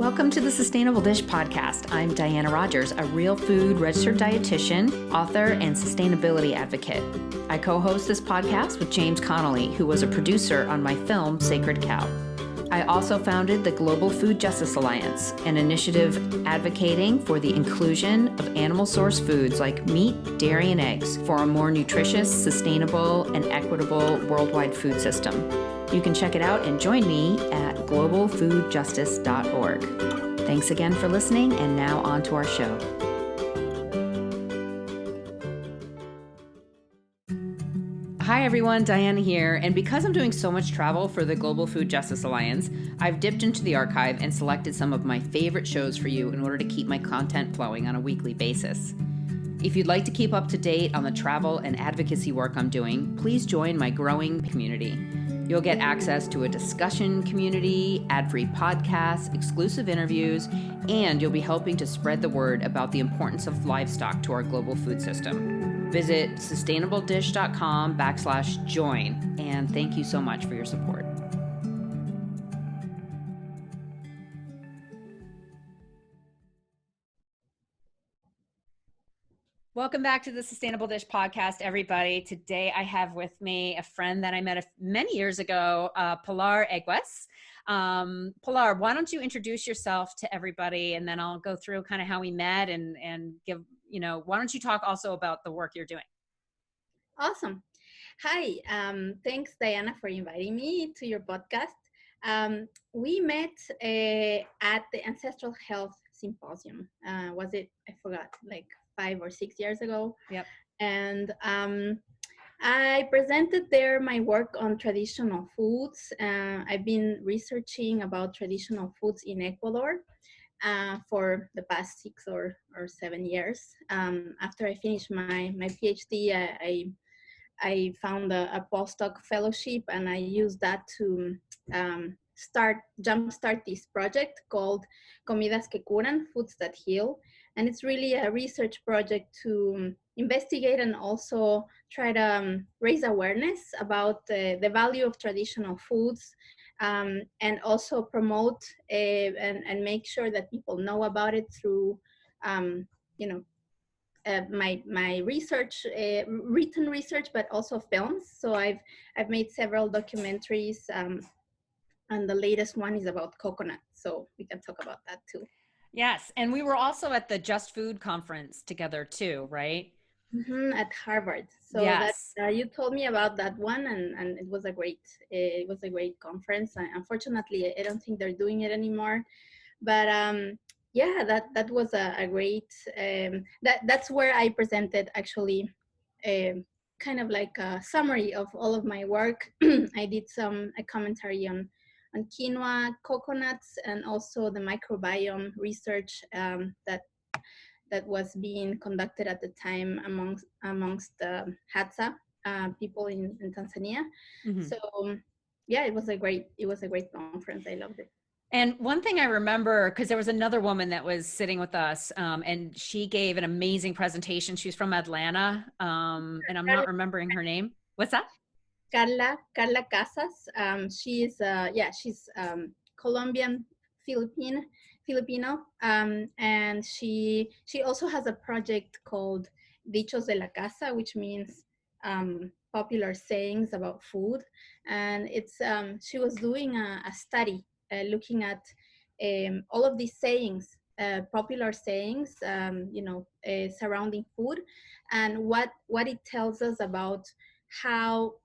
Welcome to the Sustainable Dish Podcast. I'm Diana Rogers, a real food registered dietitian, author, and sustainability advocate. I co-host this podcast with James Connolly, who was a producer on my film, Sacred Cow. I also founded the Global Food Justice Alliance, an initiative advocating for the inclusion of animal-sourced foods like meat, dairy, and eggs for a more nutritious, sustainable, and equitable worldwide food system. You can check it out and join me at globalfoodjustice.org. Thanks again for listening, and now on to our show. Hi everyone, Diana here, and because I'm doing so much travel for the Global Food Justice Alliance, I've dipped into the archive and selected some of my favorite shows for you in order to keep my content flowing on a weekly basis. If you'd like to keep up to date on the travel and advocacy work I'm doing, please join my growing community. You'll get access to a discussion community, ad-free podcasts, exclusive interviews, and you'll be helping to spread the word about the importance of livestock to our global food system. Visit sustainabledish.com/join, and thank you so much for your support. Welcome back to the Sustainable Dish Podcast, everybody. Today I have with me a friend that I met many years ago, Pilar Egüez. Pilar, why don't you introduce yourself to everybody, and then I'll go through kind of how we met and give, why don't you talk also about the work you're doing? Awesome. Hi, thanks Diana for inviting me to your podcast. We met at the Ancestral Health Symposium. Was it, I forgot, like 5 or 6 years ago? Yep. And I presented there my work on traditional foods. I've been researching about traditional foods in Ecuador for the past 6 or 7 years. After I finished my PhD, I found a postdoc fellowship, and I used that to jumpstart this project called Comidas que Curan, Foods That Heal. And it's really a research project to investigate and also try to raise awareness about the value of traditional foods, and also promote and make sure that people know about it through, my research, written research, but also films. So I've made several documentaries, and the latest one is about coconut. So we can talk about that too. Yes, and we were also at the Just Food conference together too, right? Mm-hmm, at Harvard. So yes. You told me about that one, and it was a great conference. Unfortunately, I don't think they're doing it anymore, but yeah, that was a great, that's where I presented actually kind of like a summary of all of my work. I did a commentary on quinoa, coconuts, and also the microbiome research that was being conducted at the time amongst the Hadza people in Tanzania. Mm-hmm. So yeah, it was a great conference. I loved it. And one thing I remember, because there was another woman that was sitting with us, and she gave an amazing presentation. She's from Atlanta, and I'm not remembering her name. What's that? Carla Casas. She's Colombian Filipino, and she also has a project called Dichos de la Casa, which means popular sayings about food. And it's she was doing a study looking at all of these sayings, popular sayings, surrounding food, and what it tells us about how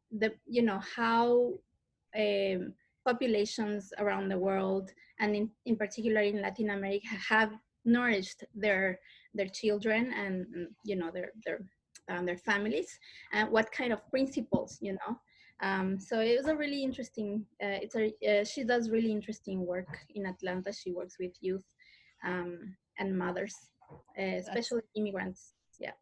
populations around the world, and in particular in Latin America, have nourished their children and their families, and what kind of principles, so it was a really interesting. She does really interesting work in Atlanta. She works with youth and mothers, especially immigrants. Yeah.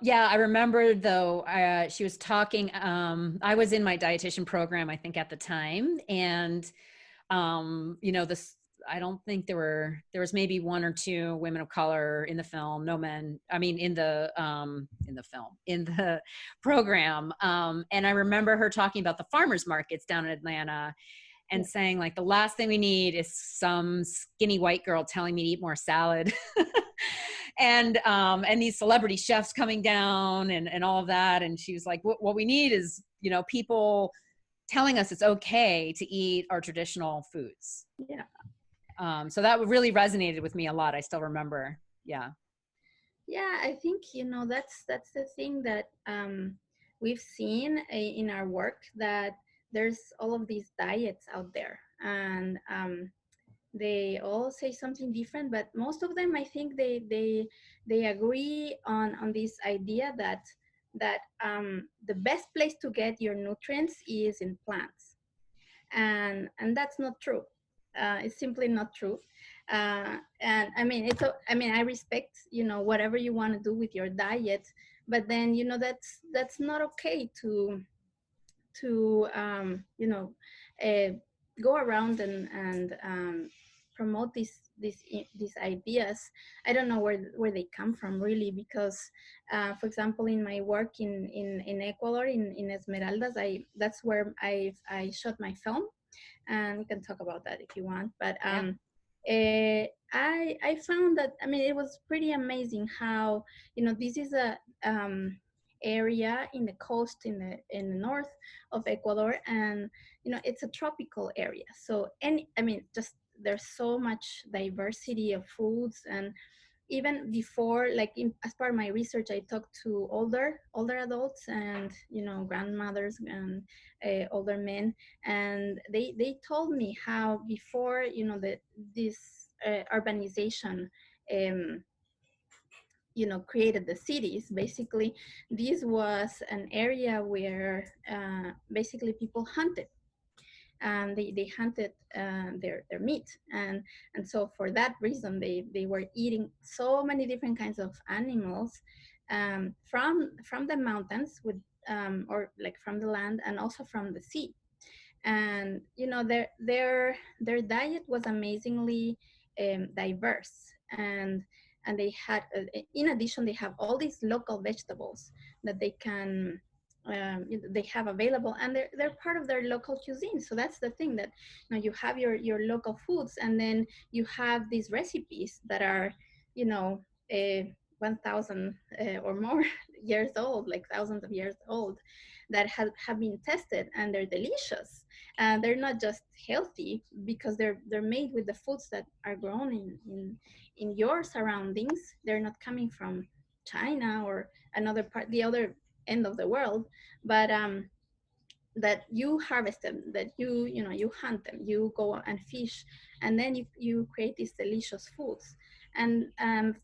Yeah, I remember though, she was talking, I was in my dietitian program, I think at the time. And, I don't think there was maybe 1 or 2 women of color in the film, no men, I mean, in the program. And I remember her talking about the farmers markets down in Atlanta. and saying like, the last thing we need is some skinny white girl telling me to eat more salad. And these celebrity chefs coming down and all of that. And she was like, what we need is, you know, people telling us it's okay to eat our traditional foods. Yeah. So that really resonated with me a lot. I still remember. Yeah. Yeah, I think, that's the thing that we've seen in our work, that there's all of these diets out there, and they all say something different, but most of them, I think, they agree on this idea that the best place to get your nutrients is in plants, and that's not true. It's simply not true. And I mean, I respect, whatever you want to do with your diet, but then, that's not okay to uh, go around and promote these ideas. I don't know where they come from, really, because for example, in my work in Ecuador, in Esmeraldas, that's where I shot my film, and we can talk about that if you want. But I found that, I mean, it was pretty amazing how, this is a area in the coast, in the north of Ecuador, and it's a tropical area. So just there's so much diversity of foods. And even before, like, as part of my research, I talked to older adults, and grandmothers, and older men, and they told me how before, this urbanization um, created the cities. Basically, this was an area where basically people hunted, and they hunted their meat, and so for that reason, they were eating so many different kinds of animals, from the mountains, or like from the land, and also from the sea. And their diet was amazingly diverse, and they had, in addition, they have all these local vegetables that they have available, and they're part of their local cuisine. So that's the thing, that you have your local foods, and then you have these recipes that are, you know uh, 1,000 or more years old, like thousands of years old, that have been tested, and they're delicious. And they're not just healthy because they're made with the foods that are grown in your surroundings. They're not coming from China or the other end of the world, but that you harvest them, that you hunt them, you go and fish, and then you create these delicious foods. And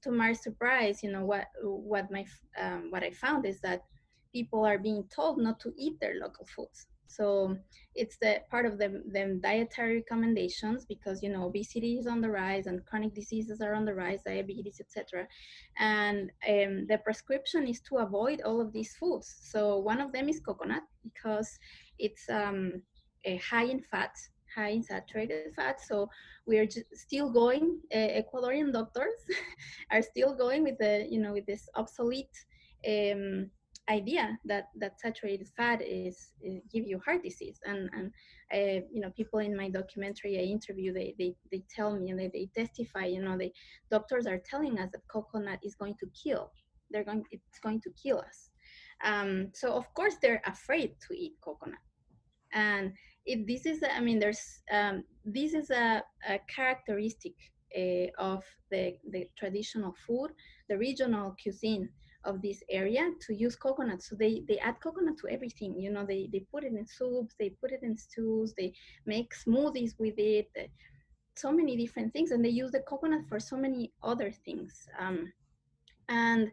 to my surprise, what I found is that people are being told not to eat their local foods. So it's the part of them dietary recommendations, because obesity is on the rise, and chronic diseases are on the rise, diabetes, etc. And the prescription is to avoid all of these foods. So one of them is coconut, because it's high in fat, high in saturated fat. So we're still going. Ecuadorian doctors are still going with this obsolete idea that saturated fat give you heart disease. And people in my documentary I interview, they tell me, and they testify. The doctors are telling us that coconut is going to kill. It's going to kill us. So of course they're afraid to eat coconut. And this is, this is a characteristic of the traditional food, the regional cuisine of this area, to use coconut. So they add coconut to everything. They put it in soups, they put it in stews, they make smoothies with it, so many different things, and they use the coconut for so many other things. And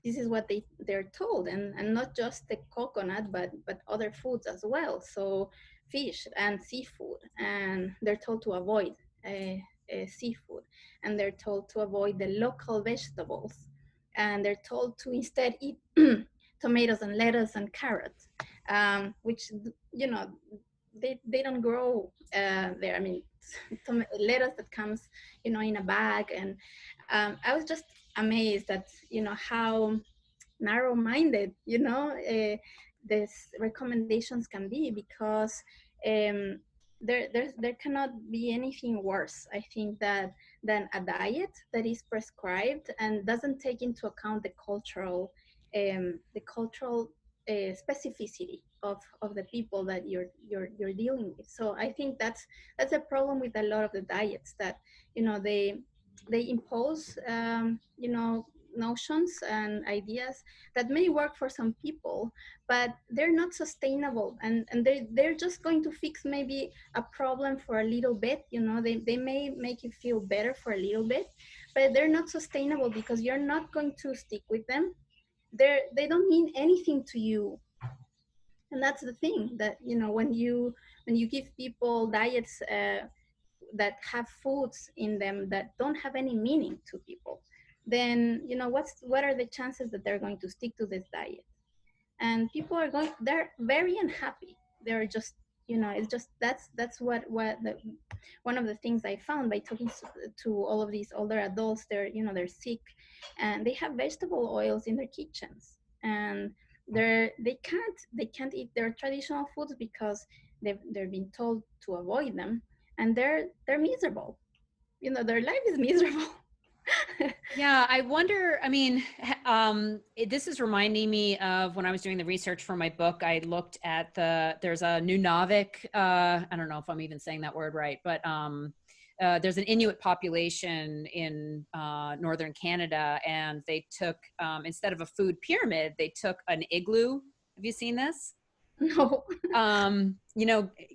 this is what they're told, and not just the coconut, but other foods as well. So fish and seafood, and they're told to avoid seafood, and they're told to avoid the local vegetables, and they're told to instead eat tomatoes and lettuce and carrots, which they don't grow there. I mean, lettuce that comes in a bag. And I was just amazed at how narrow-minded these recommendations can be, because there cannot be anything worse, I think, that than a diet that is prescribed and doesn't take into account the cultural specificity of the people that you're dealing with. So I think that's a problem with a lot of the diets, that they impose notions and ideas that may work for some people, but they're not sustainable, and they're just going to fix maybe a problem for a little bit. They may make you feel better for a little bit, but they're not sustainable because you're not going to stick with them. They don't mean anything to you. And that's the thing, that when you give people diets that have foods in them that don't have any meaning to people, then what are the chances that they're going to stick to this diet? And people they're very unhappy. They're just it's just that's what one of the things I found by talking to all of these older adults. They're sick, and they have vegetable oils in their kitchens, and they can't eat their traditional foods because they're being told to avoid them, and they're miserable. Their life is miserable. Yeah, I wonder, I mean, this is reminding me of when I was doing the research for my book. I looked at there's a Nunavik, I don't know if I'm even saying that word right, but there's an Inuit population in northern Canada, and they took, instead of a food pyramid, they took an igloo. Have you seen this? No.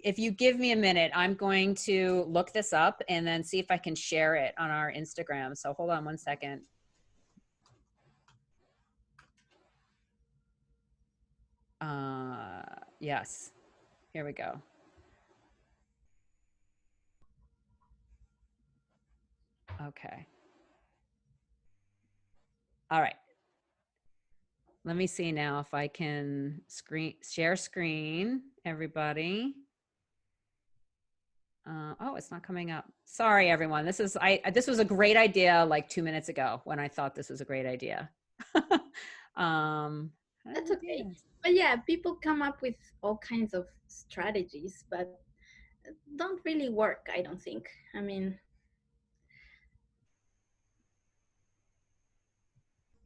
If you give me a minute, I'm going to look this up and then see if I can share it on our Instagram. So hold on one second. Yes, here we go. Okay. All right. Let me see now if I can share screen, everybody. Oh, it's not coming up. Sorry, everyone. This was a great idea like 2 minutes ago when I thought this was a great idea. That's okay. But yeah, people come up with all kinds of strategies, but don't really work, I don't think. I mean,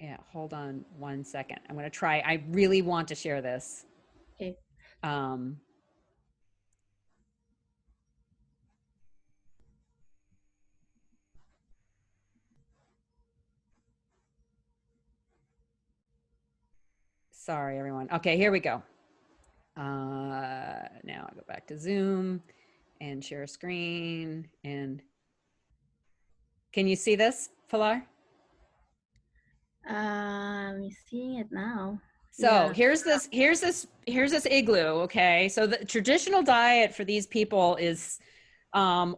yeah, hold on one second. I'm going to try. I really want to share this. okay. Sorry, everyone. Okay, here we go. Now I go back to Zoom and share screen. And can you see this, Pilar? I'm seeing it now. So Yeah. here's this igloo. Okay, so the traditional diet for these people is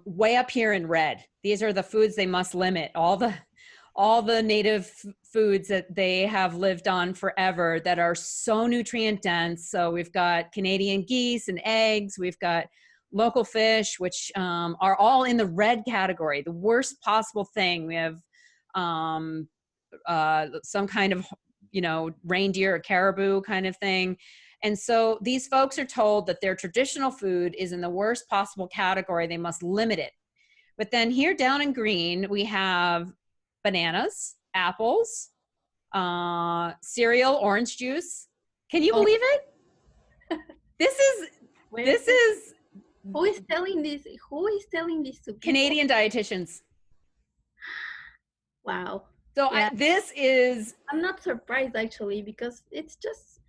way up here in red. These are the foods they must limit. All the native foods that they have lived on forever that are so nutrient dense. So we've got Canadian geese and eggs. We've got local fish, which are all in the red category, the worst possible thing. We have some kind of reindeer or caribou kind of thing. And so these folks are told that their traditional food is in the worst possible category. They must limit it. But then here down in green, we have bananas, apples, cereal, orange juice. Can you believe it? This is Who is telling this? Who is telling this to people? Canadian dietitians. Wow. So yeah. I'm not surprised, actually, because it's just,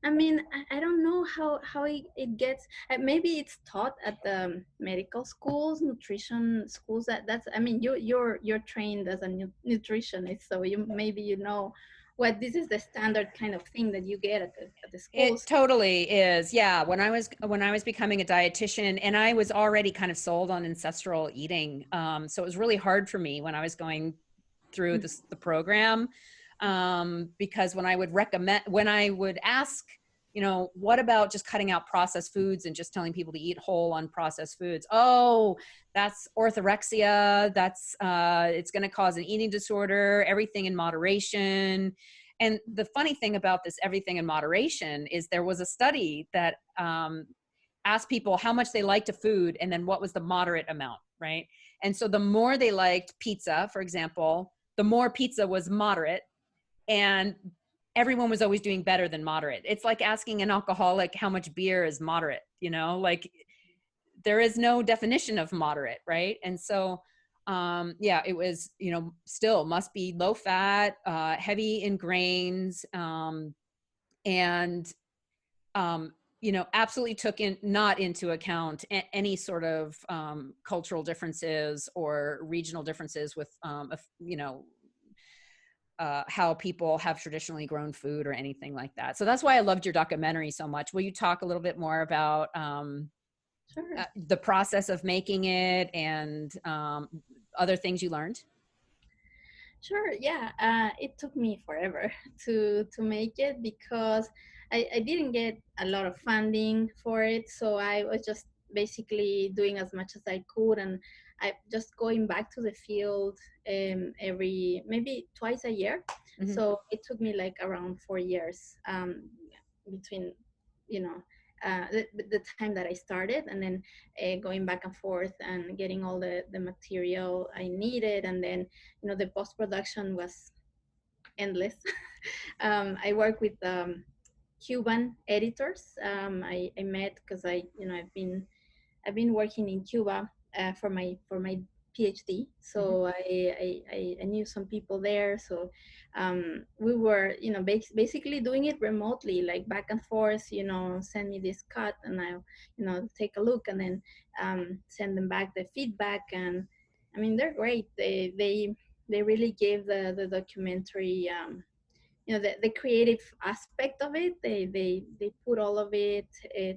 I mean, I don't know how it gets. Maybe it's taught at the medical schools, nutrition schools. That's. I mean, you're trained as a nutritionist, so maybe what this is the standard kind of thing that you get at the schools. It totally is. Yeah. When I was becoming a dietitian, and I was already kind of sold on ancestral eating, so it was really hard for me when I was going through the program, because when I would ask, what about just cutting out processed foods and just telling people to eat whole unprocessed foods? Oh, that's orthorexia. That's it's going to cause an eating disorder. Everything in moderation. And the funny thing about this everything in moderation is there was a study that asked people how much they liked a food and then what was the moderate amount, right? And so the more they liked pizza, for example, the more pizza was moderate, and everyone was always doing better than moderate. It's like asking an alcoholic how much beer is moderate, you know, like there is no definition of moderate, right? And so yeah, it was, you know, still must be low fat, heavy in grains, and you know, absolutely took in not into account any sort of cultural differences or regional differences with you know, how people have traditionally grown food or anything like that. So that's why I loved your documentary so much. Will you talk a little bit more about Sure. the process of making it and other things you learned? Sure. Yeah. It took me forever to make it because I didn't get a lot of funding for it, so I was just basically doing as much as I could, and I just going back to the field every maybe twice a year. Mm-hmm. So it took me like around 4 years between, you know. The time that I started, and then going back and forth and getting all the material I needed, and then the post production was endless. I work with Cuban editors. I met because I've been working in Cuba for my PhD. Mm-hmm. So I knew some people there. So we were, basically doing it remotely, like back and forth, send me this cut and I'll, take a look and then send them back the feedback. And I mean, they're great. They really gave the documentary, the creative aspect of it. They put all of it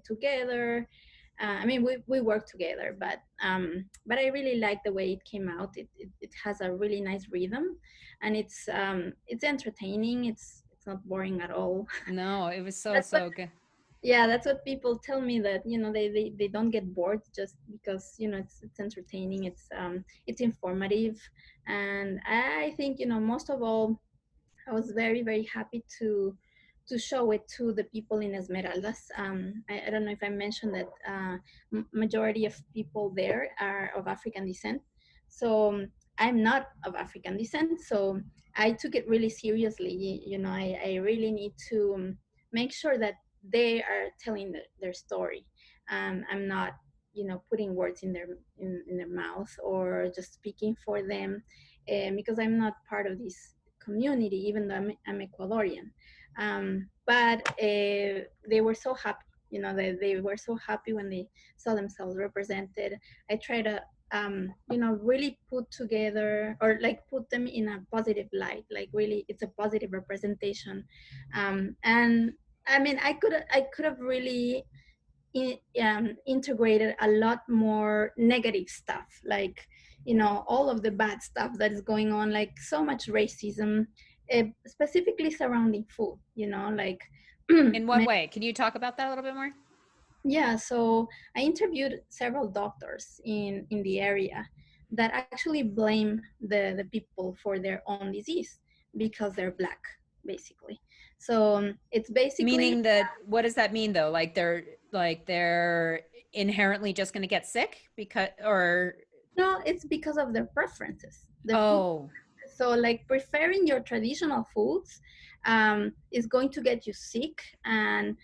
together. I mean, we work together, but I really like the way it came out. It has a really nice rhythm, and it's entertaining. It's not boring at all. No, it was so, That's what, so good. yeah, that's what people tell me, that they don't get bored just because it's entertaining. It's informative, and I think most of all, I was very, very happy to show it to the people in Esmeraldas. I don't know if I mentioned that majority of people there are of African descent. So I'm not of African descent. So I took it really seriously. I really need to make sure that they are telling their story. I'm not, putting words in their mouth or just speaking for them, because I'm not part of this community, even though I'm Ecuadorian. But they were so happy. They were so happy when they saw themselves represented. I try to, really put together, or like put them in a positive light. Like really, it's a positive representation. And I mean, I could have really integrated a lot more negative stuff, like all of the bad stuff that is going on, like so much racism, specifically surrounding food, like In what way? Can you talk about that a little bit more? yeah. So I interviewed several doctors in the area that actually blame the people for their own disease because they're black, basically. So it's basically, Meaning that, what does that mean though? Like they're inherently just going to get sick because, or no, it's because of their preferences, the food. oh, So like preferring your traditional foods is going to get you sick, and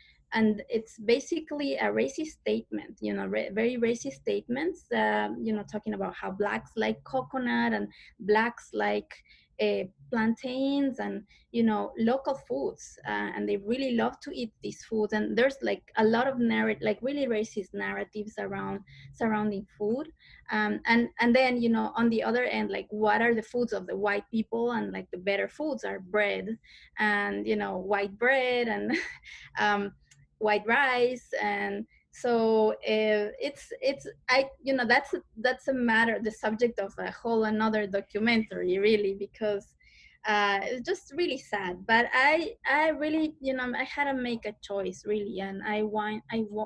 it's basically a racist statement, very racist statements, talking about how blacks like coconut and blacks like plantains and local foods, and they really love to eat these foods. And there's like a lot of like really racist narratives around surrounding food. And then on the other end, like what are the foods of the white people, and like the better foods are bread, and white bread, and white rice. And so it's I that's a matter, the subject of a whole another documentary, really, because it's just really sad. But I really, I had to make a choice, really, and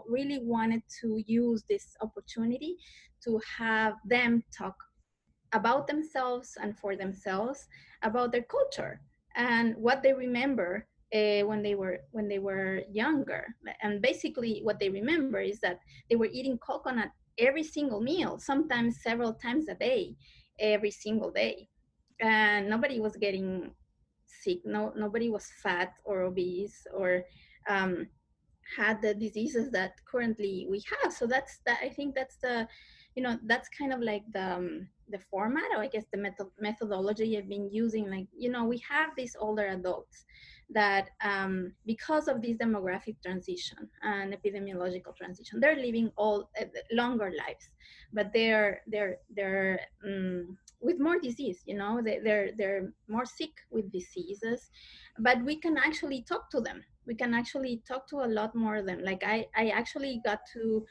really wanted to use this opportunity to have them talk about themselves and for themselves, about their culture and what they remember when they were younger. And basically what they remember is that they were eating coconut every single meal, sometimes several times a day, every single day, and nobody was getting sick. Nobody was fat or obese or um, had the diseases that currently we have. So that's that. I think that's the, that's kind of like the format, or I guess the methodology I've been using. Like, we have these older adults that, because of this demographic transition and epidemiological transition, they're living all longer lives, but they're with more disease. They're more sick with diseases, but we can actually talk to them. We can actually talk to a lot more of them. Like, I actually got to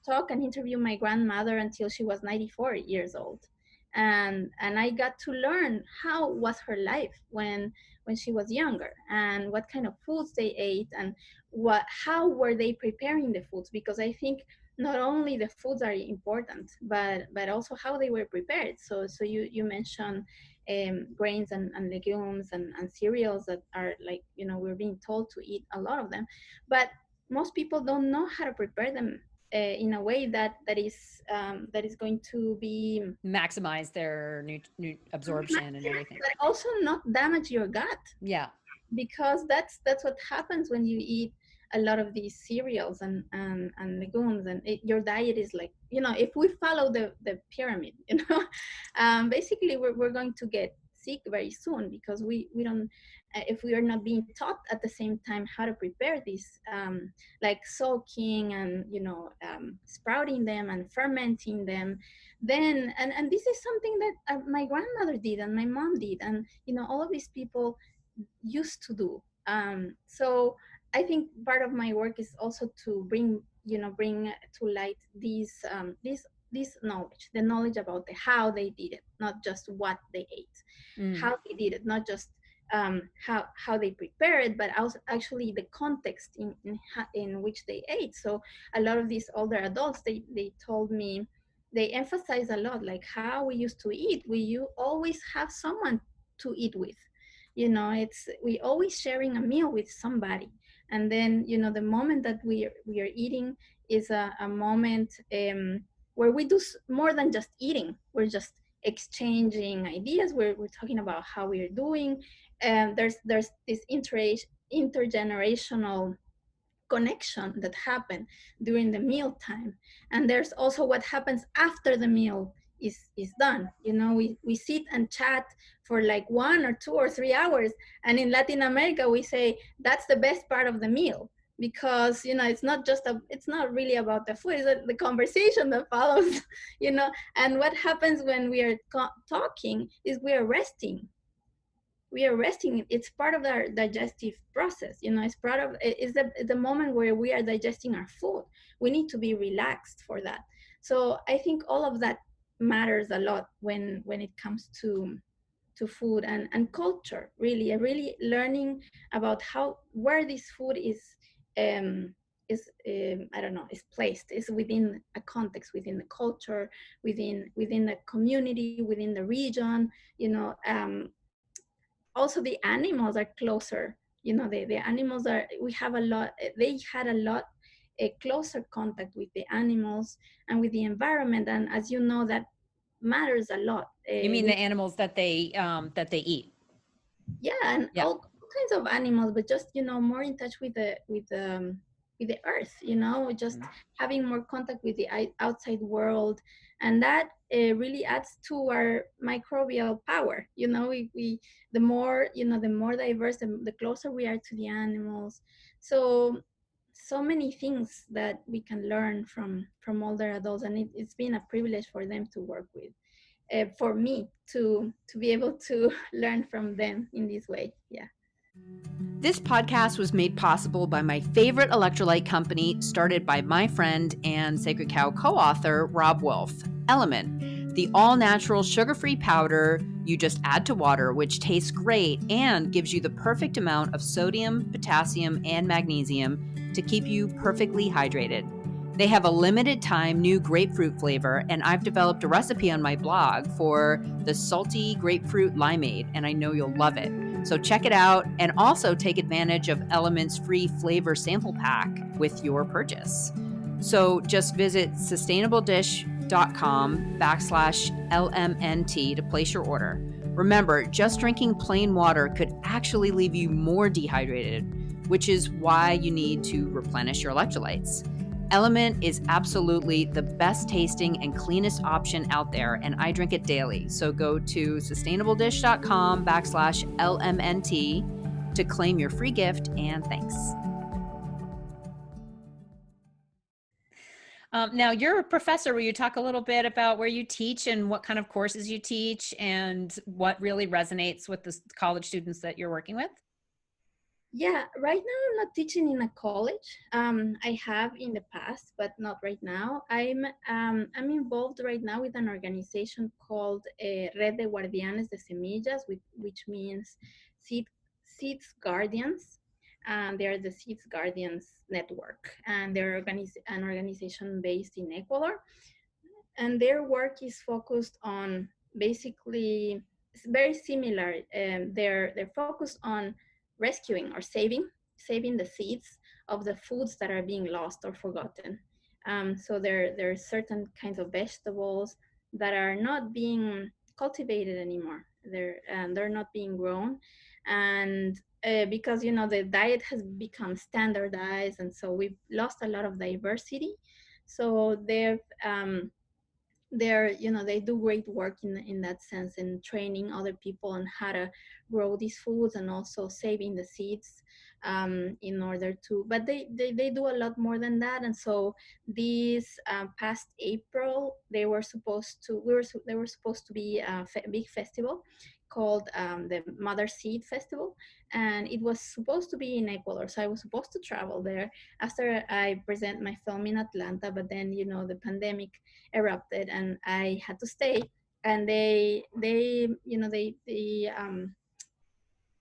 talk and interview my grandmother until she was 94 years old, and I got to learn how was her life when she was younger, and what kind of foods they ate, and how were they preparing the foods, because I think not only the foods are important, but also how they were prepared. So you mentioned grains and legumes and cereals that are, like, we're being told to eat a lot of them, but most people don't know how to prepare them in a way that is going to be Maximize their absorption and everything. but also not damage your gut, Yeah. because that's what happens when you eat a lot of these cereals and legumes, and your diet is like, if we follow the pyramid, basically we're going to get sick very soon, because we don't, if we are not being taught at the same time how to prepare these, like soaking and sprouting them and fermenting them, then and this is something that my grandmother did and my mom did, and all of these people used to do. So I think part of my work is also to bring to light this knowledge, the knowledge about the how they did it, not just what they ate, how they did it, not just how they prepare it, but also actually the context in which they ate. So a lot of these older adults, they told me, they emphasize a lot, like how we used to eat. You always have someone to eat with, it's we always sharing a meal with somebody, and then the moment that we are eating is a moment where we do more than just eating. We're just exchanging ideas. We're talking about how we're doing, and there's this intergenerational connection that happen during the meal time, and there's also what happens after the meal is done. We sit and chat for like 1 or 2 or 3 hours, and in Latin America we say that's the best part of the meal, because it's not really about the food, it's the conversation that follows. And what happens when we are talking is we are resting. It's part of our digestive process. It's part of, it's the moment where we are digesting our food. We need to be relaxed for that. So I think all of that matters a lot when it comes to food and culture. Really learning about where this food is I don't know, is placed, is within a context, within the culture, within the community, within the region. Also the animals are closer. The animals are, we have a lot, they had a lot a closer contact with the animals and with the environment, and as you know, that matters a lot. You mean the animals that they eat? Yeah, and Yeah. all kinds of animals, but just more in touch with the earth. Just having more contact with the outside world, and that really adds to our microbial power. We the more diverse, the closer we are to the animals. So many things that we can learn from older adults, and it's been a privilege for them to work with, for me to be able to learn from them in this way. Yeah. This podcast was made possible by my favorite electrolyte company, started by my friend and Sacred Cow co-author Rob Wolf, Element, the all-natural sugar-free powder you just add to water, which tastes great and gives you the perfect amount of sodium, potassium, and magnesium to keep you perfectly hydrated. They have a limited time new grapefruit flavor, and I've developed a recipe on my blog for the salty grapefruit limeade, and I know you'll love it. So check it out and also take advantage of Element's free flavor sample pack with your purchase. So just visit sustainabledish.com/LMNT to place your order. Remember, just drinking plain water could actually leave you more dehydrated, which is why you need to replenish your electrolytes. Element is absolutely the best tasting and cleanest option out there, and I drink it daily. So go to sustainabledish.com/LMNT to claim your free gift, and thanks. Now, you're a professor. Will you talk a little bit about where you teach and what kind of courses you teach and what really resonates with the college students that you're working with? Yeah, right now I'm not teaching in a college. I have in the past, but not right now. I'm involved right now with an organization called Red de Guardianes de Semillas, which means Seeds Guardians. They are the Seeds Guardians Network, and they're an organization based in Ecuador. And their work is focused on basically, it's very similar. They're focused on rescuing or saving the seeds of the foods that are being lost or forgotten. So there are certain kinds of vegetables that are not being cultivated anymore. They're not being grown, and because the diet has become standardized, and so we've lost a lot of diversity. So they do great work in that sense, in training other people on how to grow these foods and also saving the seeds, in order to, but they do a lot more than that. And so this past April, they were supposed to be a big festival called the Mother Seed Festival, and it was supposed to be in Ecuador, so I was supposed to travel there after I present my film in Atlanta, but then the pandemic erupted and I had to stay. And they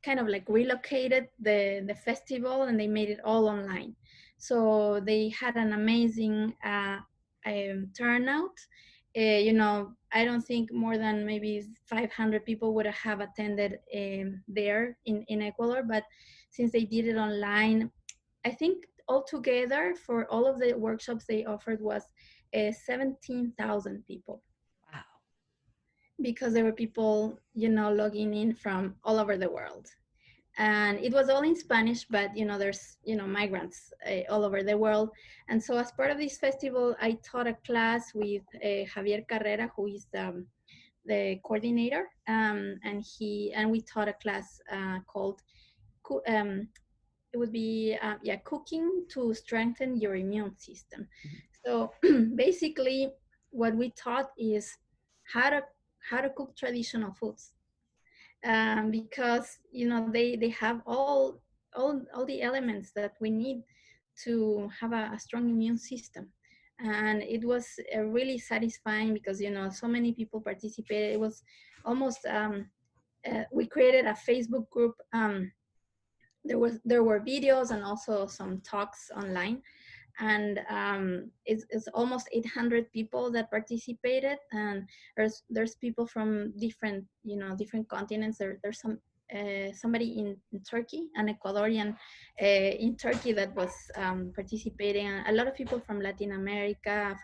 kind of like relocated the festival, and they made it all online. So they had an amazing turnout. I don't think more than maybe 500 people would have attended there in Ecuador, but since they did it online, I think altogether for all of the workshops they offered was 17,000 people, Wow. because there were people, logging in from all over the world. And it was all in Spanish, but there's migrants all over the world. And so as part of this festival, I taught a class with Javier Carrera, who is the coordinator, and we taught a class called it would be cooking to strengthen your immune system. So basically what we taught is how to cook traditional foods, because they have all the elements that we need to have a strong immune system. And it was really satisfying because so many people participated. It was almost we created a Facebook group. There were videos and also some talks online, and it's almost 800 people that participated. And there's people from different continents. There's somebody in Turkey, an Ecuadorian in Turkey that was participating, and a lot of people from Latin America,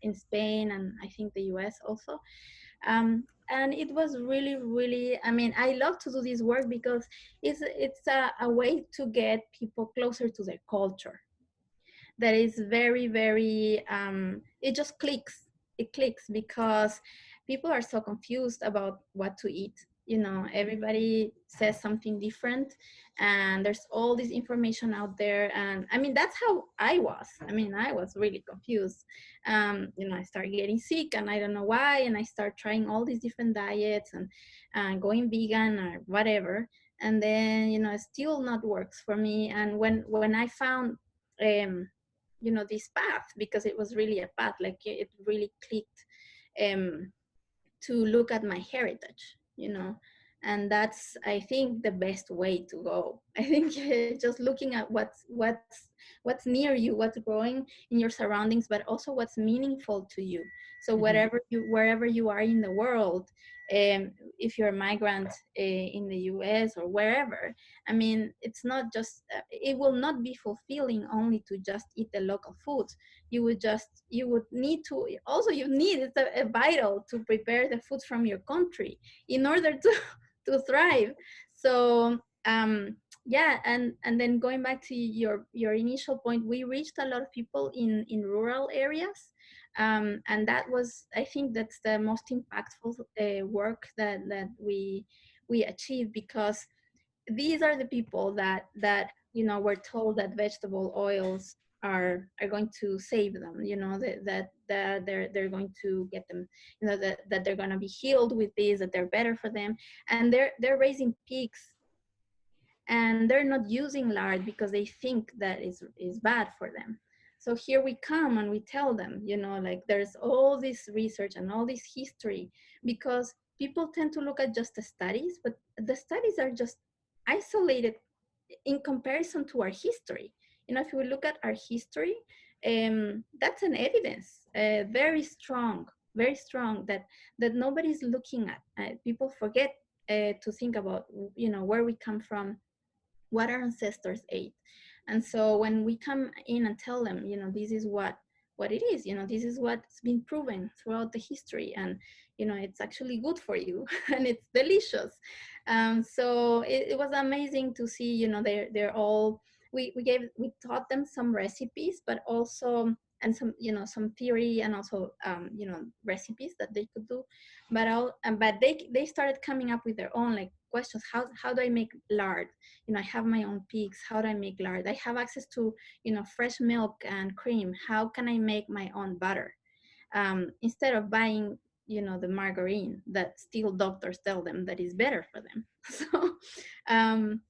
in Spain, and I think the US also. And it was really, really, I mean, I love to do this work because it's a way to get people closer to their culture. That is very, very, it just clicks. It clicks because people are so confused about what to eat. Everybody says something different, and there's all this information out there. And I mean, that's how I was. I mean, I was really confused. I started getting sick, and I don't know why. And I start trying all these different diets and going vegan or whatever. And then, it still not works for me. And when I found, this path, because it was really a path, like it really clicked, to look at my heritage, and that's, I think, the best way to go. I think just looking at what's near you, what's growing in your surroundings, but also what's meaningful to you. So wherever you are in the world, if you're a migrant in the US or wherever, I mean, it's not just, it will not be fulfilling only to just eat the local foods. You would need to, also you need, it's a vital to prepare the foods from your country in order to, to thrive. So, yeah, and then going back to your initial point, we reached a lot of people in rural areas, and that was, I think that's the most impactful work that we achieved, because these are the people that were told that vegetable oils are going to save them, that they're going to get them, that they're going to be healed with this, that they're better for them, and they're raising pigs, and they're not using lard because they think that is bad for them. So here we come and we tell them, like, there's all this research and all this history, because people tend to look at just the studies, but the studies are just isolated in comparison to our history. If we look at our history, that's an evidence, very strong, that nobody's looking at. People forget to think about, where we come from, what our ancestors ate. And so when we come in and tell them, this is what it is, this is what's been proven throughout the history, and it's actually good for you and it's delicious. So it was amazing to see, they're all, we taught them some recipes, but also, and some, some theory, and also recipes that they could do, but they started coming up with their own, like, questions. How do I make lard? I have my own pigs. How do I make lard? I have access to, fresh milk and cream. How can I make my own butter? Instead of buying, the margarine that still doctors tell them that is better for them. So,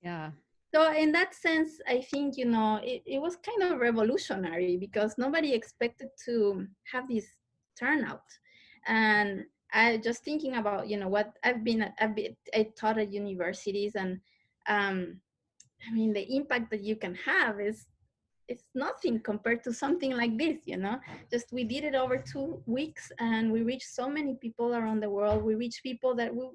Yeah. so in that sense, I think, it was kind of revolutionary, because nobody expected to have this turnout. And I just thinking about, what I taught at universities, and I mean, the impact that you can have is, it's nothing compared to something like this. Just, we did it over 2 weeks, and we reached so many people around the world. We reached people that we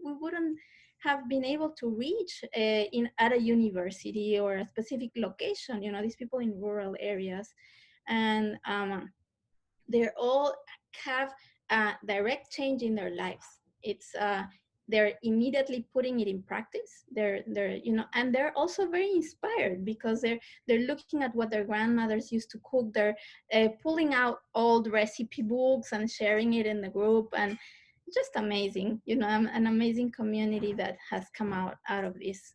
wouldn't have been able to reach at a university or a specific location. These people in rural areas, and they all have a direct change in their lives. It's they're immediately putting it in practice. They're and they're also very inspired, because they're looking at what their grandmothers used to cook. They're pulling out old recipe books and sharing it in the group, and just amazing. An amazing community that has come out of this.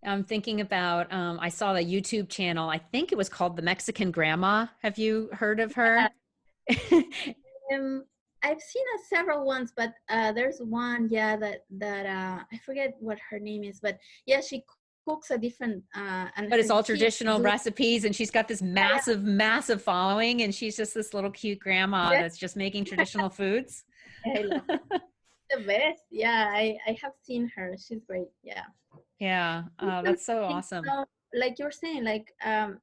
I'm thinking about, I saw the YouTube channel. I think it was called The Mexican Grandma. Have you heard of her? Um, I've seen several ones, but there's one, yeah, that I forget what her name is, but yeah, she cooks a different, and But her it's all kids traditional do. recipes, and she's got this massive following, and she's just this little cute grandma Yeah, that's just making traditional foods. I love it. The best. Yeah, I have seen her. She's great. Yeah. Yeah, that's so awesome. Like you're saying, like,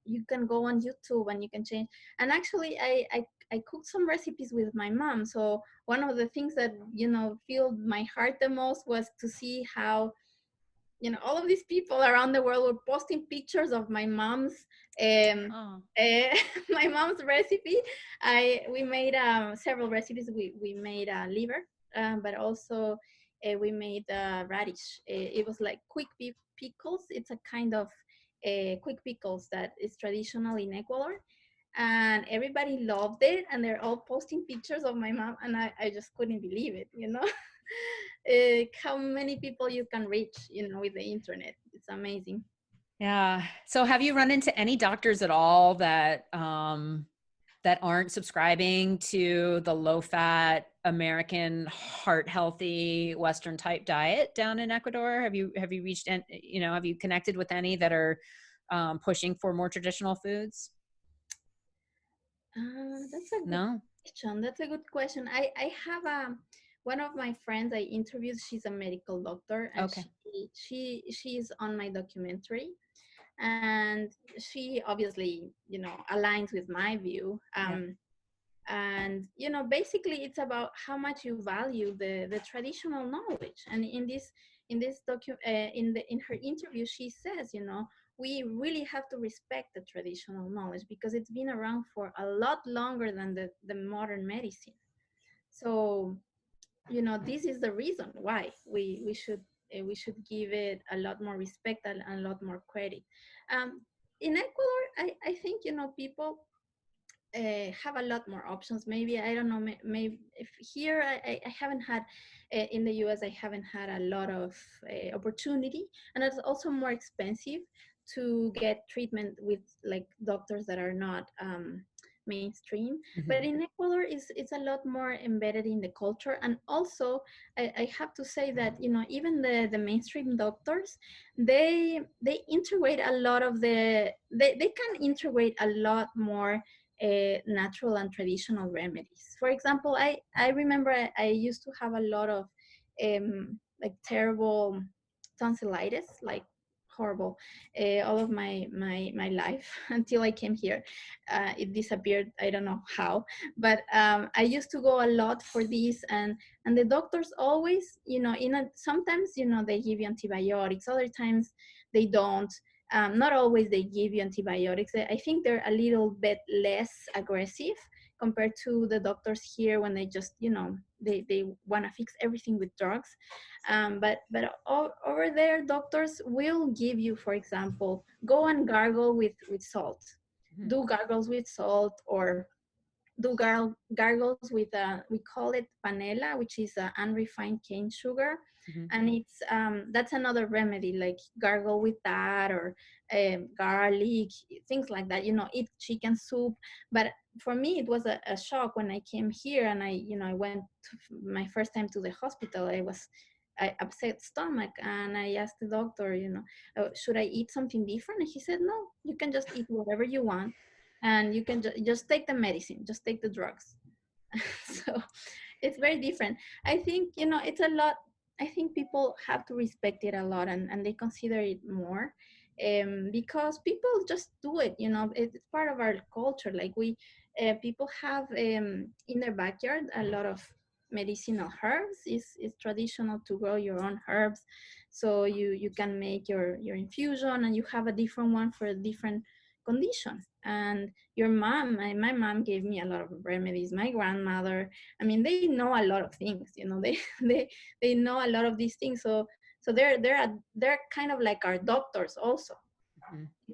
you can go on YouTube and you can change. And actually, I cooked some recipes with my mom. So one of the things that filled my heart the most was to see how all of these people around the world were posting pictures of my mom's um Oh. my mom's recipe. We made several recipes. We made liver, but also we made radish. It was like quick pickles. It's a kind of quick pickles that is traditional in Ecuador, and everybody loved it, and they're all posting pictures of my mom, and I just couldn't believe it. How many people you can reach, with the internet. It's amazing. Yeah. So have you run into any doctors at all that that aren't subscribing to the low fat American heart healthy Western type diet down in Ecuador? Have you reached, have you connected with any that are pushing for more traditional foods? That's a good No? question. That's a good question. I have one of my friends I interviewed. She's a medical doctor, and Okay. she's on my documentary, and she obviously aligns with my view. Yeah. And basically it's about how much you value the traditional knowledge. And in her interview, she says, we really have to respect the traditional knowledge because it's been around for a lot longer than the modern medicine. So this is the reason why we should give it a lot more respect and a lot more credit. um, in Ecuador, I think people have a lot more options. Maybe I don't know. Maybe if here I haven't had in the U.S. I haven't had a lot of opportunity, and it's also more expensive to get treatment with like doctors that are not mainstream. But in Ecuador, it's a lot more embedded in the culture, and also I have to say that even the mainstream doctors, they integrate a lot of they can integrate a lot more natural and traditional remedies. For example, I remember I used to have a lot of like terrible tonsillitis, like horrible, all of my life until I came here. It disappeared. I don't know how, but I used to go a lot for this, and the doctors always, sometimes they give you antibiotics, other times they don't. Not always they give you antibiotics. I think they're a little bit less aggressive compared to the doctors here when they just, they want to fix everything with drugs. But over there, doctors will give you, for example, go and gargle with salt. Do gargles with salt, or do gargles with we call it panela, which is unrefined cane sugar. And it's that's another remedy, like gargle with that, or garlic, things like that. Eat chicken soup. But for me it was a shock when I came here, and I went my first time to the hospital. I upset stomach, and I asked the doctor, should I eat something different? And he said, no, you can just eat whatever you want, and you can just take the medicine, just take the drugs. So it's very different. I think it's a lot. I think people have to respect it a lot, and they consider it more, because people just do it. It's part of our culture. Like people have in their backyard a lot of medicinal herbs. It's traditional to grow your own herbs, so you can make your infusion, and you have a different one for a different condition. And your mom, my mom gave me a lot of remedies. My grandmother, I mean, they know a lot of things. They they know a lot of these things. So they're kind of like our doctors also.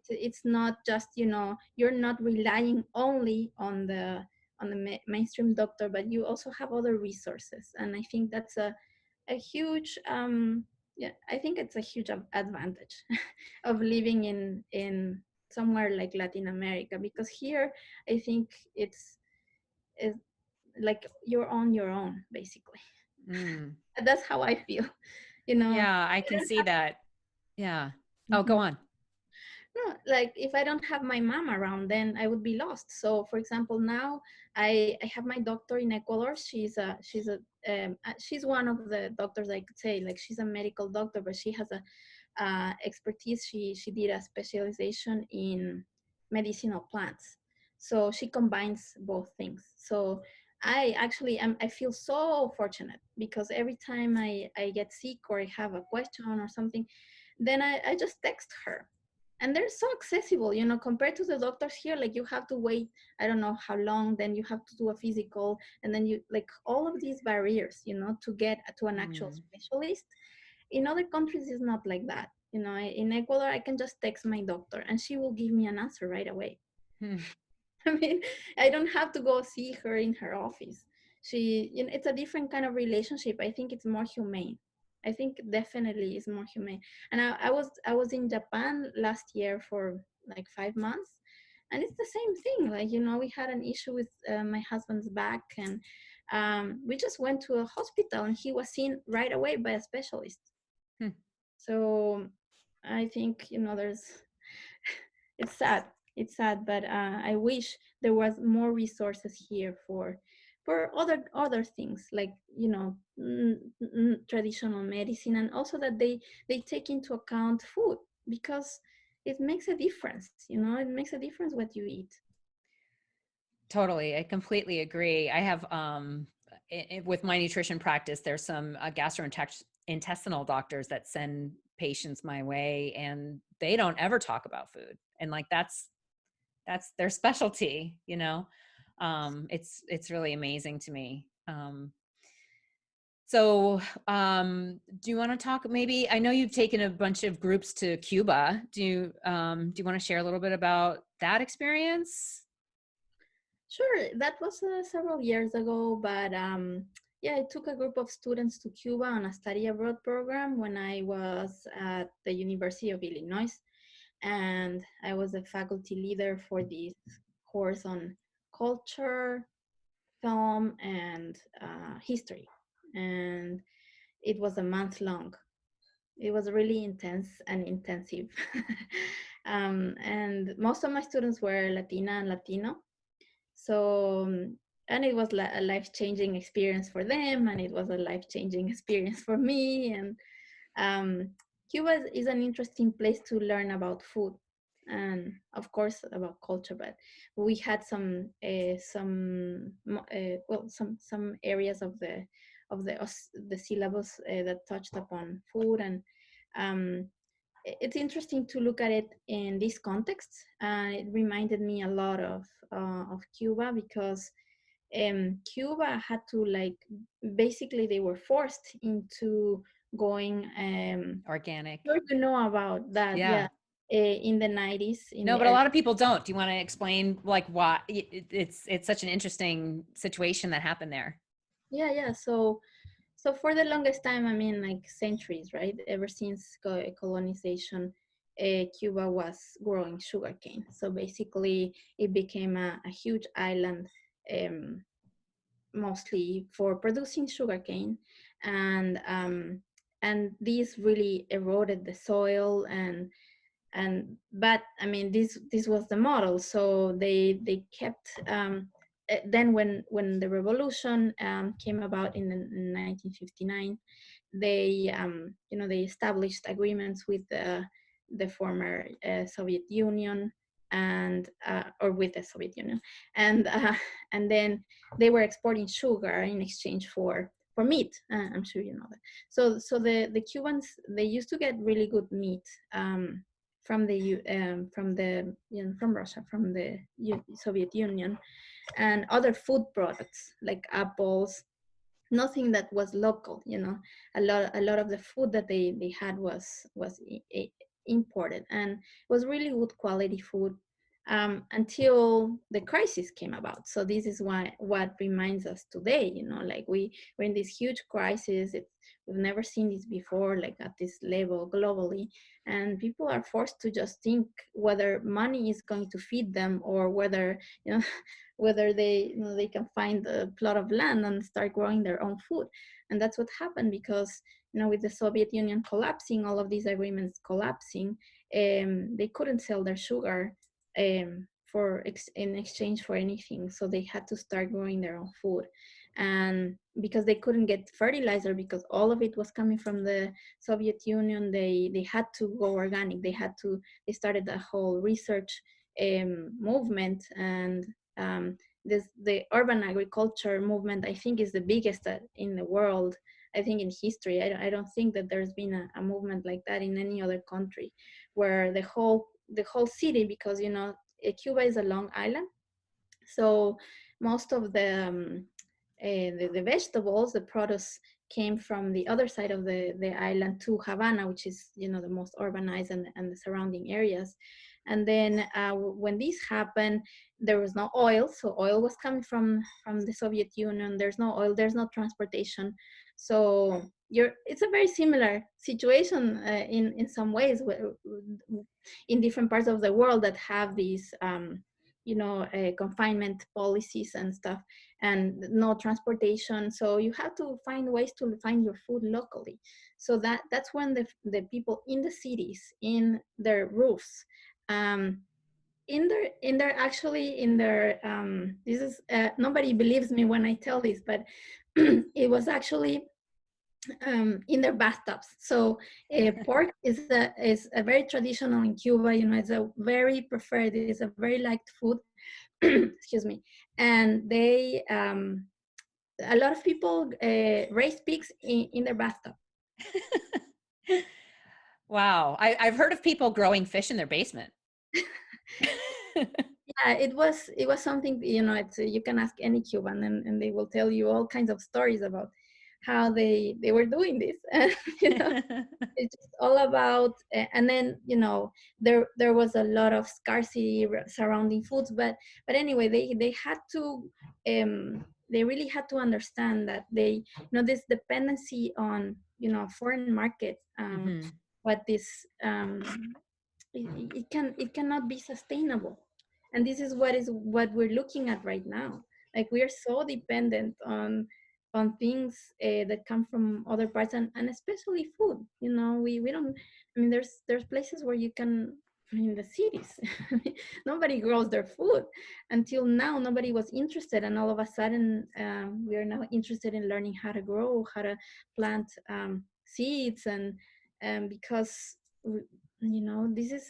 It's not just, you're not relying only on the mainstream doctor, but you also have other resources. And I think that's a huge yeah, I think it's a huge advantage of living in somewhere like Latin America, because here I think it's like you're on your own basically. That's how I feel. you know Yeah, I I can don't see have that. Yeah. Oh, go Mhm. on. No, like if I don't have my mom around, then I would be lost. So, for example, now I have my doctor in Ecuador. She's one of the doctors, I could say. Like, she's a medical doctor, but she has a expertise. She did a specialization in medicinal plants, so she combines both things. So I feel so fortunate, because every time I get sick or I have a question or something, then I just text her. And they're so accessible, compared to the doctors here. Like, you have to wait, I don't know how long, then you have to do a physical, and then you, like, all of these barriers, to get to an actual specialist. In other countries it's not like that. In Ecuador I can just text my doctor and she will give me an answer right away. I mean, I don't have to go see her in her office. It's a different kind of relationship. I think it's more humane. I think definitely it's more humane. And I was in Japan last year for like 5 months, and it's the same thing. Like, we had an issue with my husband's back, and we just went to a hospital, and he was seen right away by a specialist. So I think, there's it's sad. It's sad, but I wish there was more resources here for other things, like, traditional medicine, and also that they take into account food, because it makes a difference. It makes a difference what you eat. Totally. I completely agree. I have, with my nutrition practice, there's some gastrointestinal doctors that send patients my way, and they don't ever talk about food. And like, that's their specialty, you know? It's really amazing to me. So, do you want to talk maybe, I know you've taken a bunch of groups to Cuba. Do you want to share a little bit about that experience? Sure, that was several years ago, but yeah, I took a group of students to Cuba on a study abroad program when I was at the University of Illinois, and I was a faculty leader for this course on culture, film, and history. And it was a month long. It was really intense and intensive. And most of my students were Latina and Latino. So, and it was a life-changing experience for them, and it was a life-changing experience for me. And um, Cuba is an interesting place to learn about food, and of course about culture. But we had some areas of the syllabus that touched upon food, and um, it's interesting to look at it in this context. It reminded me a lot of Cuba because Cuba had to like basically they were forced into going. Organic. Sure to know about that, Yeah. yeah. In the 90s, in No, the but a early, lot of people don't. Do you want to explain like why it's such an interesting situation that happened there? yeah, yeah. So for the longest time, I mean, like centuries, right? Ever since colonization, Cuba was growing sugarcane. So basically, it became a huge island, um, mostly for producing sugarcane, and this really eroded the soil but I mean this was the model, so they kept then when the revolution came about in 1959, they they established agreements with the former Soviet Union and or with the Soviet Union, and then they were exporting sugar in exchange for meat. I'm sure you know that. So the Cubans, they used to get really good meat from from Russia, from the Soviet Union, and other food products like apples, nothing that was local. A lot of the food that they had was imported, and it was really good quality food until the crisis came about. So this is why what reminds us today, like we're in this huge crisis. We've never seen this before, like at this level globally, and people are forced to just think whether money is going to feed them, or whether whether they can find a plot of land and start growing their own food. And that's what happened because with the Soviet Union collapsing, all of these agreements collapsing, they couldn't sell their sugar in exchange for anything, so they had to start growing their own food. And because they couldn't get fertilizer, because all of it was coming from the Soviet Union, they had to go organic. They started a whole research movement. And the urban agriculture movement, I think, is the biggest in the world. I think in history, I don't think that there's been a movement like that in any other country, where the whole city, because Cuba is a long island, so most of the vegetables, the produce, came from the other side of the island to Havana, which is the most urbanized, and the surrounding areas. And then when this happened, there was no oil, so oil was coming from the Soviet Union. There's no oil, there's no transportation, so it's a very similar situation in some ways, in different parts of the world that have these confinement policies and stuff, and no transportation. So you have to find ways to find your food locally. So that's when the people in the cities, in their roofs, um, in their actually in their this is nobody believes me when I tell this, but it was actually in their bathtubs. So pork is a very traditional in Cuba. It's a very preferred, it's a very liked food. Excuse me. and they a lot of people raise pigs in their bathtub. Wow. I've heard of people growing fish in their basement. Yeah, it was something, it's you can ask any Cuban, and they will tell you all kinds of stories about how they were doing this. And it's just all about and then there was a lot of scarcity surrounding foods, but anyway, they had to they really had to understand that they this dependency on foreign markets, Hmm. what this it cannot be sustainable. And this is what we're looking at right now. Like, we are so dependent on things that come from other parts, and especially food. We don't, I mean, there's places where you can, in the cities, nobody grows their food. Until now, nobody was interested, and all of a sudden we are now interested in learning how to grow, how to plant seeds, and because this is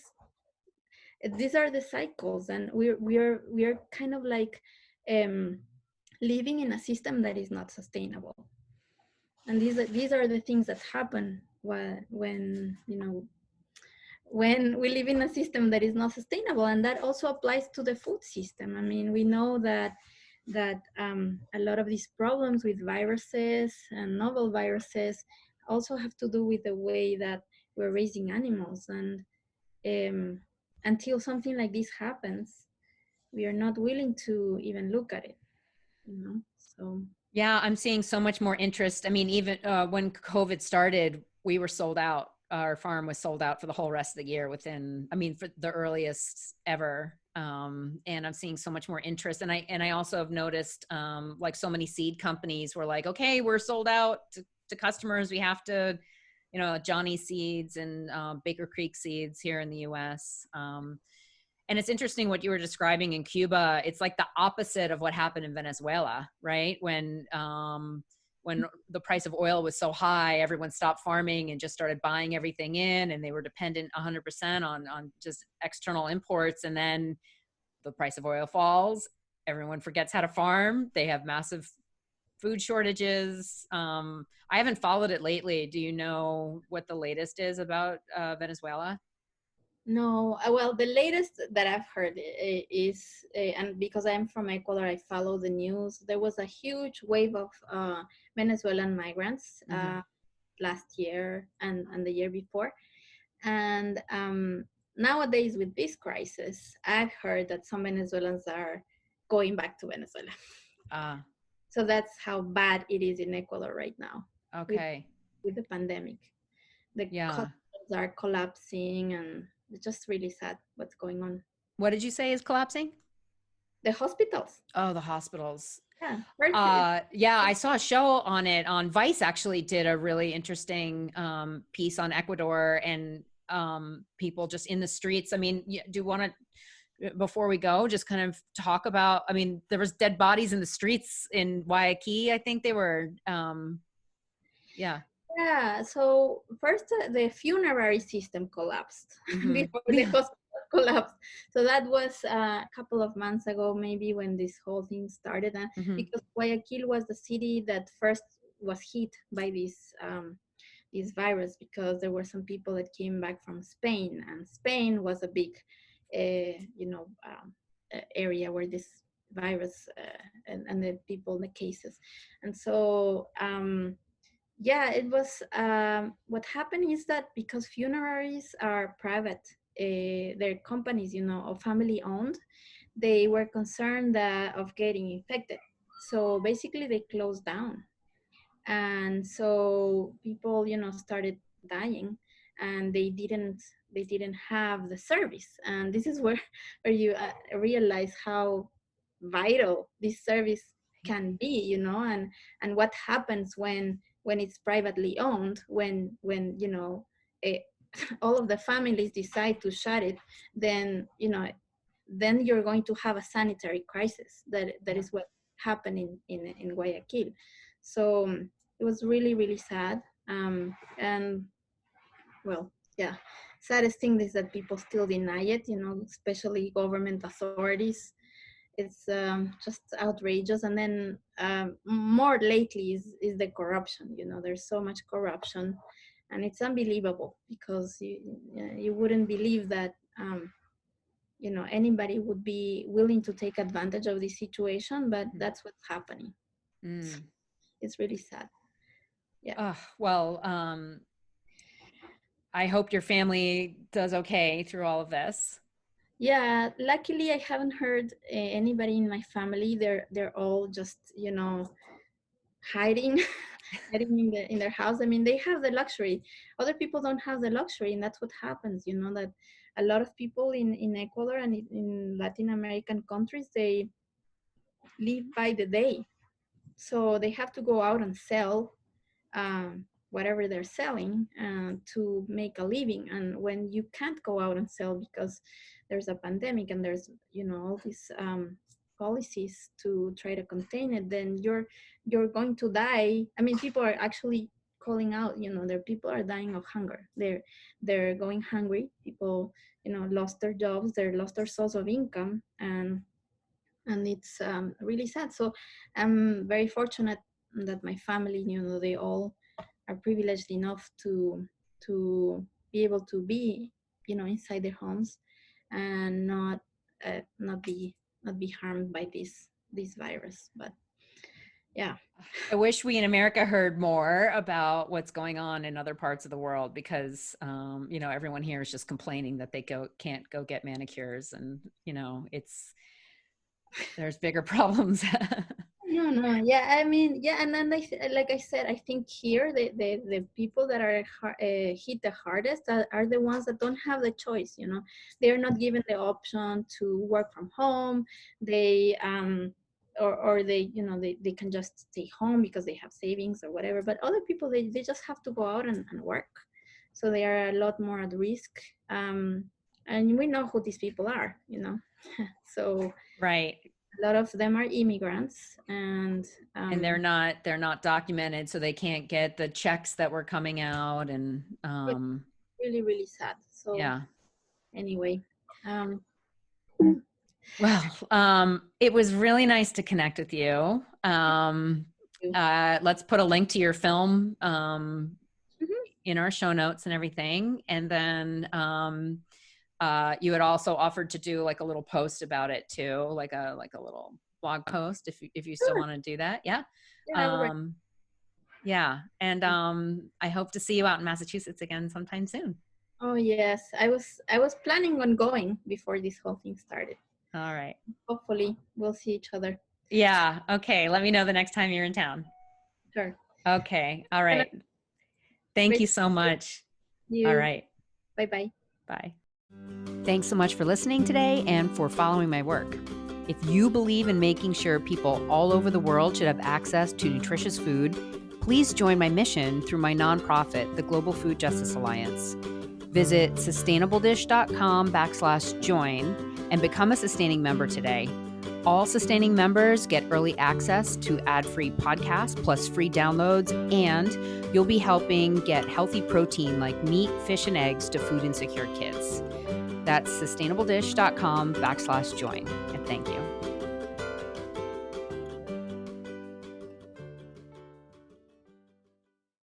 these are the cycles, and we are kind of like um, living in a system that is not sustainable. And these are the things that happen when we live in a system that is not sustainable. And that also applies to the food system. I mean, we know that a lot of these problems with viruses and novel viruses also have to do with the way that we're raising animals. And um, until something like this happens, we are not willing to even look at it. So Yeah, I'm seeing so much more interest. I mean, even when COVID started, we were sold out. Our farm was sold out for the whole rest of the year within, I mean, for the earliest ever. And I'm seeing so much more interest. And I also have noticed like so many seed companies were like, okay, we're sold out to customers. We have to, Johnny Seeds and Baker Creek Seeds here in the US. And it's interesting what you were describing in Cuba. It's like the opposite of what happened in Venezuela, right? When the price of oil was so high, everyone stopped farming and just started buying everything in, and they were dependent 100% on just external imports. And then the price of oil falls, everyone forgets how to farm. They have massive food shortages. I haven't followed it lately. Do you know what the latest is about Venezuela? no, well, the latest that I've heard is, and because I'm from Ecuador, I follow the news. There was a huge wave of Venezuelan migrants Mm-hmm. last year and the year before. And nowadays, with this crisis, I've heard that some Venezuelans are going back to Venezuela. Ah, So that's how bad it is in Ecuador right now with okay. with the pandemic. The Yeah. hospitals are collapsing, and it's just really sad what's going on. What did you say is collapsing? The hospitals, Oh, the hospitals. yeah, first Yeah, I saw a show on it on Vice. Actually, did a really interesting piece on Ecuador and people just in the streets. I mean, do you want to, before we go, just kind of talk about? I mean, there was dead bodies in the streets in Guayaquil. I think they were. Yeah. yeah. So first, the funerary system collapsed Mm-hmm. before the Yeah. hospital collapsed. So that was a couple of months ago, maybe, when this whole thing started. Mm-hmm. Because Guayaquil was the city that first was hit by this virus, because there were some people that came back from Spain, and Spain was a big, area where this virus and the people, the cases, and so yeah, it was. What happened is that because funeraries are private, they're companies, or family owned, they were concerned of getting infected. So basically, they closed down, and so people started dying, and they didn't have the service. And this is where you realize how vital this service can be, and what happens when it's privately owned, when eh, all of the families decide to shut it. Then you're going to have a sanitary crisis. That Yeah. is what happened in Guayaquil. So it was really, really sad. And well, yeah, saddest thing is that people still deny it, especially government authorities. it's just outrageous. And then more lately is the corruption. There's so much corruption, and it's unbelievable because you wouldn't believe that anybody would be willing to take advantage of this situation, but that's what's happening. Mm. It's really sad. Yeah. Oh, well, I hope your family does okay through all of this. Yeah, luckily I haven't heard anybody in my family. They're all just hiding, hiding in their house. I mean, they have the luxury. Other people don't have the luxury, and that's what happens. That a lot of people in Ecuador and in Latin American countries, they live by the day, so they have to go out and sell whatever they're selling to make a living. And when you can't go out and sell because there's a pandemic and there's all these policies to try to contain it, then you're going to die. I mean, people are actually calling out, their people are dying of hunger. They're going hungry. People lost their jobs, they lost their source of income, and it's really sad. So I'm very fortunate that my family, they all are privileged enough to be able to be, inside their homes and not be harmed by this virus. But yeah. I wish we in America heard more about what's going on in other parts of the world, because everyone here is just complaining that they can't go get manicures, and there's bigger problems. No. Yeah, I mean, yeah, and then like I said, I think here the people that are hit the hardest are the ones that don't have the choice. They're not given the option to work from home. They or they they can just stay home because they have savings or whatever. But other people, they just have to go out and work, so they are a lot more at risk. And we know who these people are. So Right. a lot of them are immigrants, and they're not documented, so they can't get the checks that were coming out, and really, really sad. So yeah. anyway, Well, it was really nice to connect with you. Let's put a link to your film in our show notes and everything, and then you had also offered to do like a little post about it too, like a little blog post if you still want to do that. Yeah. Yeah. And I hope to see you out in Massachusetts again sometime soon. Oh yes, I was planning on going before this whole thing started. All right. Hopefully we'll see each other. Yeah. Okay. Let me know the next time you're in town. Sure. Okay. All right. Thank you so much. All right. Bye-bye. Bye. Thanks so much for listening today and for following my work. If you believe in making sure people all over the world should have access to nutritious food, please join my mission through my nonprofit, the Global Food Justice Alliance. Visit sustainabledish.com/join and become a sustaining member today. All sustaining members get early access to ad-free podcasts plus free downloads, and you'll be helping get healthy protein like meat, fish, and eggs to food insecure kids. That's sustainabledish.com/join. And thank you.